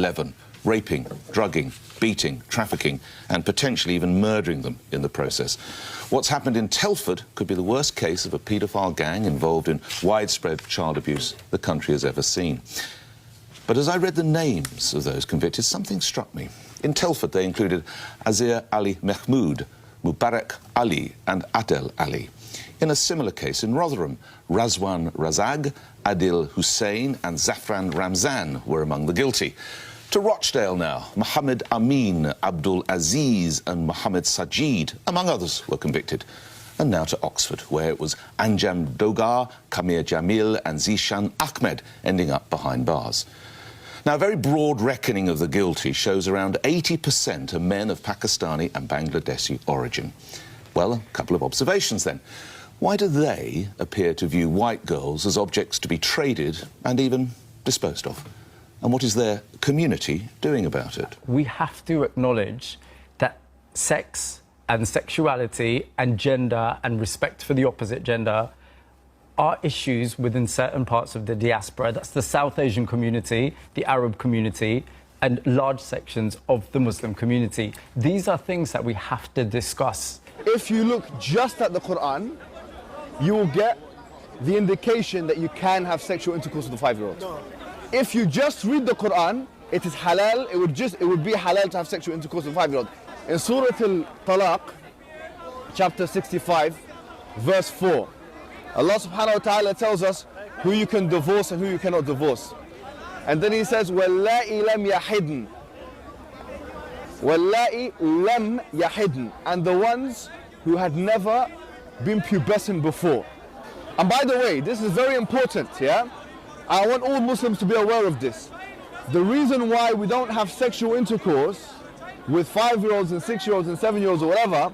11, raping, drugging, beating, trafficking, and potentially even murdering them in the process. What's happened in Telford could be the worst case of a paedophile gang involved in widespread child abuse the country has ever seen. But as I read the names of those convicted, something struck me. In Telford, they included Azir Ali Mahmoud, Mubarak Ali and Adel Ali. In a similar case in Rotherham, Razwan Razag, Adil Hussein and Zafran Ramzan were among the guilty. To Rochdale now, Mohammed Amin, Abdul Aziz and Mohammed Sajid, among others, were convicted. And now to Oxford, where it was Anjam Dogar, Kamir Jamil and Zishan Ahmed ending up behind bars. Now, a very broad reckoning of the guilty shows around 80% are men of Pakistani and Bangladeshi origin. Well, a couple of observations then. Why do they appear to view white girls as objects to be traded and even disposed of? And what is their community doing about it? We have to acknowledge that sex and sexuality and gender and respect for the opposite gender are issues within certain parts of the diaspora. That's the South Asian community, the Arab community, and large sections of the Muslim community. These are things that we have to discuss. If you look just at the Quran, you will get the indication that you can have sexual intercourse with a 5-year-old. No. If you just read the Quran, it is halal, it would be halal to have sexual intercourse with a 5-year-old. In Surah Al-Talaq, chapter 65, verse 4, Allah subhanahu wa ta'ala tells us who you can divorce and who you cannot divorce. And then he says, وَاللَّائِ لَمْ يَحِدْنَ. وَاللَّائِ لَمْ يَحِدْنَ. And the ones who had never been pubescent before. And by the way, this is very important, yeah? I want all Muslims to be aware of this. The reason why we don't have sexual intercourse with 5-year-olds and 6-year-olds and 7-year-olds or whatever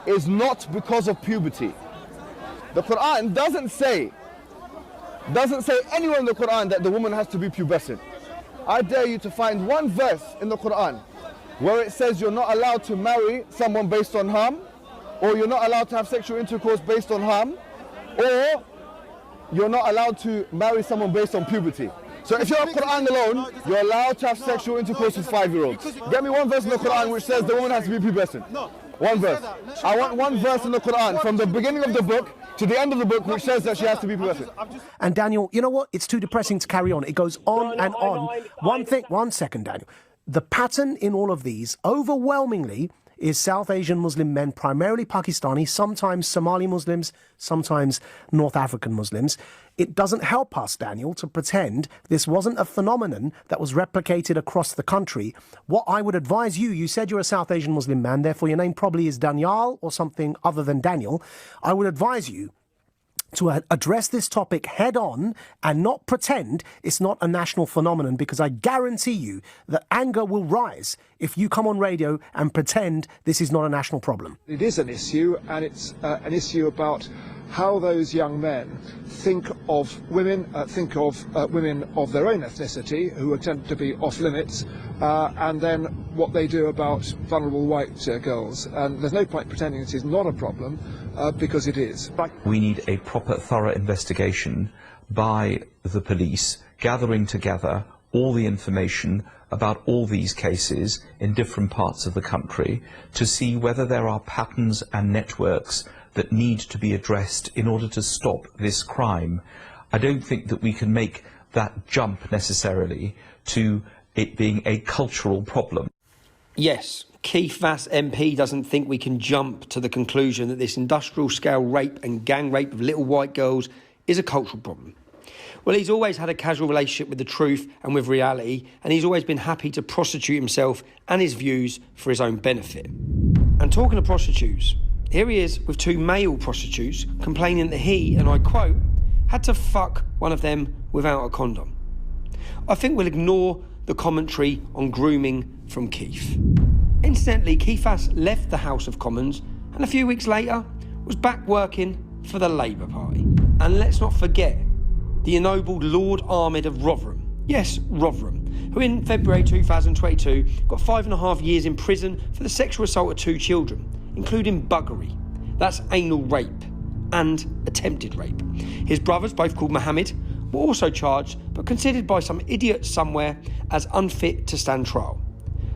is not because of puberty. The Quran doesn't say anywhere in the Quran that the woman has to be pubescent. I dare you to find one verse in the Quran where it says you're not allowed to marry someone based on harm, or you're not allowed to have sexual intercourse based on harm, or you're not allowed to marry someone based on puberty. So if you're a Quran alone, you're allowed to have sexual intercourse with 5-year-olds. Get me one verse in the Quran which says the woman has to be pubescent. One verse. I want one verse in the Quran from the beginning of the book to the end of the book which says that she has to be pubescent. And Daniel, you know what? It's too depressing to carry on. It goes on and on. One second, Daniel. The pattern in all of these, overwhelmingly, is South Asian Muslim men, primarily Pakistani, sometimes Somali Muslims, sometimes North African Muslims. It doesn't help us, Daniel, to pretend this wasn't a phenomenon that was replicated across the country. What I would advise you said you're a South Asian Muslim man, therefore your name probably is Daniel or something other than Daniel. I would advise you to address this topic head on and not pretend it's not a national phenomenon, because I guarantee you that anger will rise if you come on radio and pretend this is not a national problem. It is an issue, and it's an issue about how those young men think of women, women of their own ethnicity who attempt to be off limits, and then what they do about vulnerable white girls. And there's no point pretending it is not a problem, because it is. We need a proper, thorough investigation by the police, gathering together all the information about all these cases in different parts of the country to see whether there are patterns and networks that need to be addressed in order to stop this crime. I don't think that we can make that jump necessarily to it being a cultural problem. Yes, Keith Vass MP doesn't think we can jump to the conclusion that this industrial-scale rape and gang rape of little white girls is a cultural problem. Well, he's always had a casual relationship with the truth and with reality, and he's always been happy to prostitute himself and his views for his own benefit. And talking of prostitutes, here he is with 2 male prostitutes complaining that he, and I quote, had to fuck one of them without a condom. I think we'll ignore the commentary on grooming from Keith. Incidentally, Keith Vass left the House of Commons and a few weeks later was back working for the Labour Party. And let's not forget the ennobled Lord Ahmed of Rotherham. Yes, Rotherham, who in February 2022 got 5.5 years in prison for the sexual assault of 2 children, including buggery. That's anal rape and attempted rape. His brothers, both called Mohammed, were also charged but considered by some idiot somewhere as unfit to stand trial.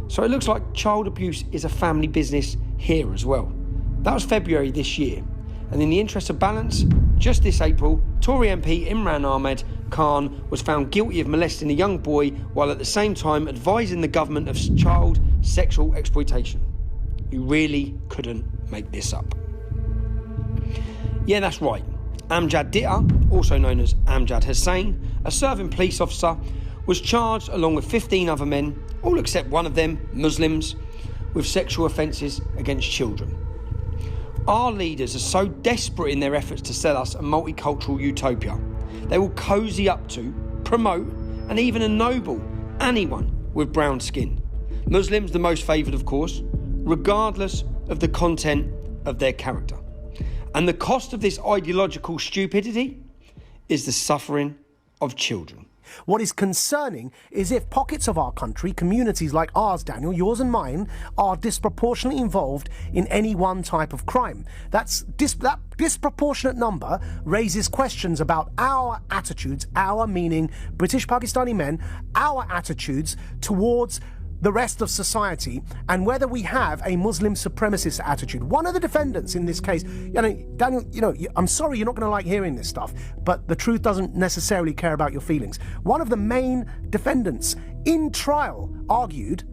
So it looks like child abuse is a family business here as well. That was February this year. And in the interest of balance, just this April, Tory MP Imran Ahmed Khan was found guilty of molesting a young boy while at the same time advising the government of child sexual exploitation. You really couldn't make this up. Yeah, that's right. Amjad Ditta, also known as Amjad Hussain, a serving police officer, was charged along with 15 other men, all except one of them, Muslims, with sexual offences against children. Our leaders are so desperate in their efforts to sell us a multicultural utopia, they will cosy up to, promote, and even ennoble anyone with brown skin. Muslims the most favoured, of course, regardless of the content of their character. And the cost of this ideological stupidity is the suffering of children. What is concerning is if pockets of our country, communities like ours, Daniel, yours and mine, are disproportionately involved in any one type of crime. That disproportionate number raises questions about our attitudes, our meaning British Pakistani men, our attitudes towards the rest of society, and whether we have a Muslim supremacist attitude. One of the defendants in this case, Daniel, I'm sorry you're not going to like hearing this stuff, but the truth doesn't necessarily care about your feelings. One of the main defendants in trial argued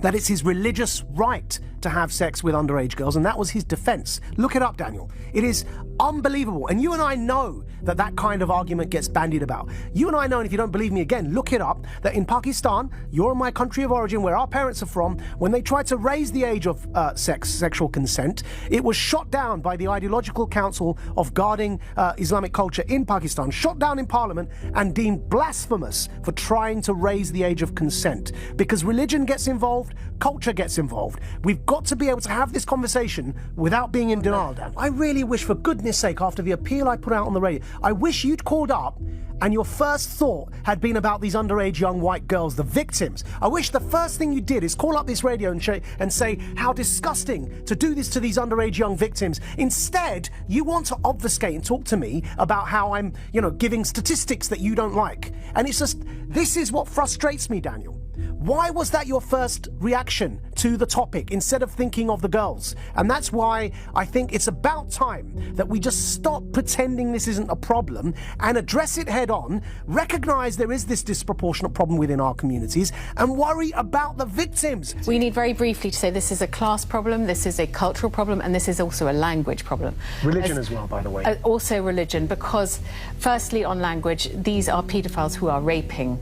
that it's his religious right to have sex with underage girls, and that was his defence. Look it up, Daniel. It is unbelievable. And you and I know that that kind of argument gets bandied about. You and I know, and if you don't believe me again, look it up, that in Pakistan, your and my country of origin, where our parents are from, when they tried to raise the age of sexual consent, it was shot down by the Ideological Council of Guarding Islamic Culture in Pakistan, shot down in Parliament and deemed blasphemous for trying to raise the age of consent. Because religion gets involved, culture gets involved. We've got to be able to have this conversation without being in denial, Dan. I really wish, for goodness sake, after the appeal I put out on the radio, I wish you'd called up and your first thought had been about these underage young white girls, the victims. I wish the first thing you did is call up this radio and say how disgusting to do this to these underage young victims. Instead, you want to obfuscate and talk to me about how I'm, giving statistics that you don't like. And it's just, this is what frustrates me, Daniel. Why was that your first reaction to the topic instead of thinking of the girls? And that's why I think it's about time that we just stop pretending this isn't a problem and address it head on, recognise there is this disproportionate problem within our communities, and worry about the victims. We need very briefly to say this is a class problem, this is a cultural problem, and this is also a language problem. Religion as well, by the way. Also religion, because firstly on language, these are paedophiles who are raping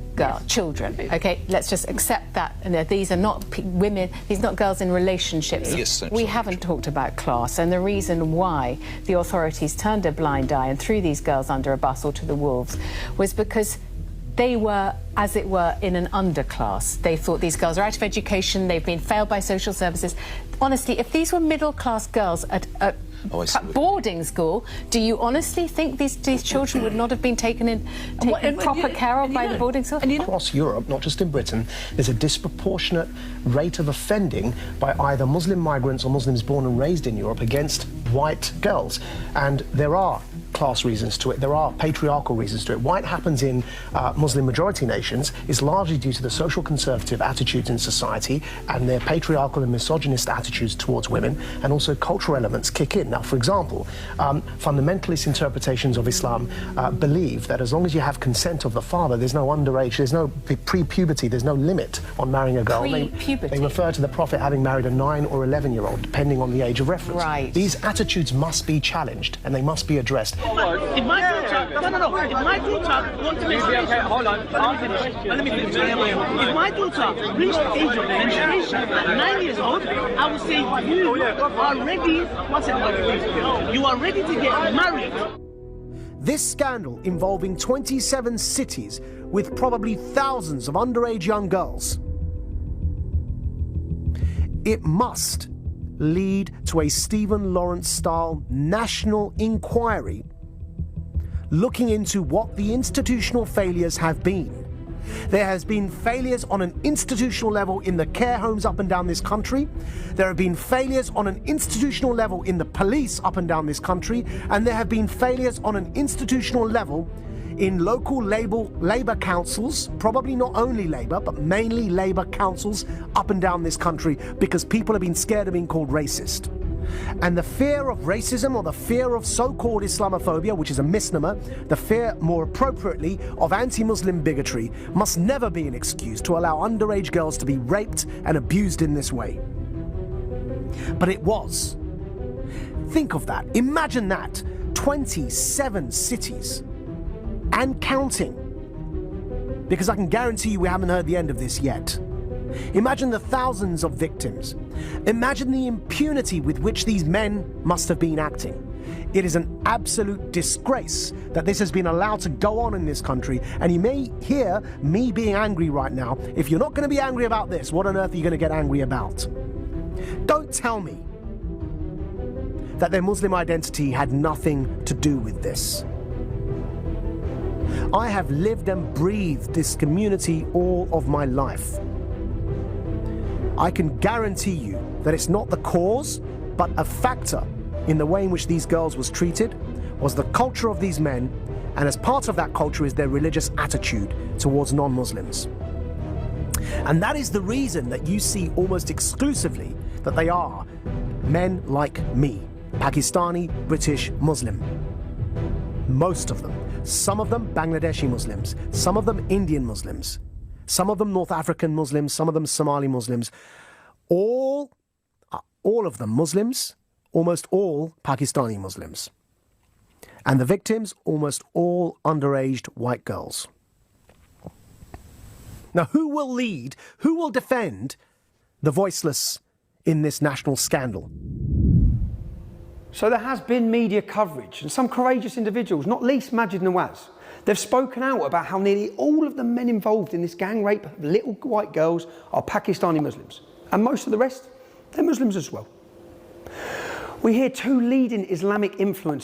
children. Okay, let's just accept that. And these are not women, these are not girls in relationships. Yes, we haven't talked about class, and the reason why the authorities turned a blind eye and threw these girls under a bus or to the wolves was because they were, as it were, in an underclass. They thought these girls are out of education, they've been failed by social services. Honestly, if these were middle-class girls at boarding school, do you honestly think these children would not have been taken proper care of by the boarding school? Across Europe, not just in Britain, there's a disproportionate rate of offending by either Muslim migrants or Muslims born and raised in Europe against white girls. And there are class reasons to it, there are patriarchal reasons to it. Why it happens in Muslim majority nations is largely due to the social conservative attitudes in society and their patriarchal and misogynist attitudes towards women, and also cultural elements kick in. Now, for example, fundamentalist interpretations of Islam believe that as long as you have consent of the father, there's no underage, there's no pre-puberty, there's no limit on marrying a girl. They refer to the Prophet having married a 9 or 11-year-old, depending on the age of reference. Right. These attitudes must be challenged and they must be addressed. If my daughter, if my daughter wants to hold on, let me finish. If my daughter reached the age of menstruation at 9 years old, I would say you are ready. You are ready to get married. This scandal involving 27 cities with probably thousands of underage young girls, it must lead to a Stephen Lawrence-style national inquiry looking into what the institutional failures have been. There has been failures on an institutional level in the care homes up and down this country. There have been failures on an institutional level in the police up and down this country. And there have been failures on an institutional level in local Labour councils, probably not only Labour, but mainly Labour councils up and down this country, because people have been scared of being called racist. And the fear of racism, or the fear of so-called Islamophobia, which is a misnomer, the fear, more appropriately, of anti-Muslim bigotry, must never be an excuse to allow underage girls to be raped and abused in this way. But it was. Think of that. Imagine that. 27 cities and counting. Because I can guarantee you we haven't heard the end of this yet. Imagine the thousands of victims. Imagine the impunity with which these men must have been acting. It is an absolute disgrace that this has been allowed to go on in this country, and you may hear me being angry right now. If you're not going to be angry about this, what on earth are you going to get angry about? Don't tell me that their Muslim identity had nothing to do with this. I have lived and breathed this community all of my life. I can guarantee you that it's not the cause, but a factor in the way in which these girls was treated was the culture of these men, and as part of that culture is their religious attitude towards non-Muslims. And that is the reason that you see almost exclusively that they are men like me, Pakistani, British, Muslim. Most of them. Some of them Bangladeshi Muslims, some of them Indian Muslims, some of them North African Muslims, some of them Somali Muslims, all of them Muslims, almost all Pakistani Muslims. And the victims, almost all underaged white girls. Now, who will lead, who will defend the voiceless in this national scandal? So there has been media coverage, and some courageous individuals, not least Majid Nawaz, they've spoken out about how nearly all of the men involved in this gang rape of little white girls are Pakistani Muslims. And most of the rest, they're Muslims as well. We hear two leading Islamic influencers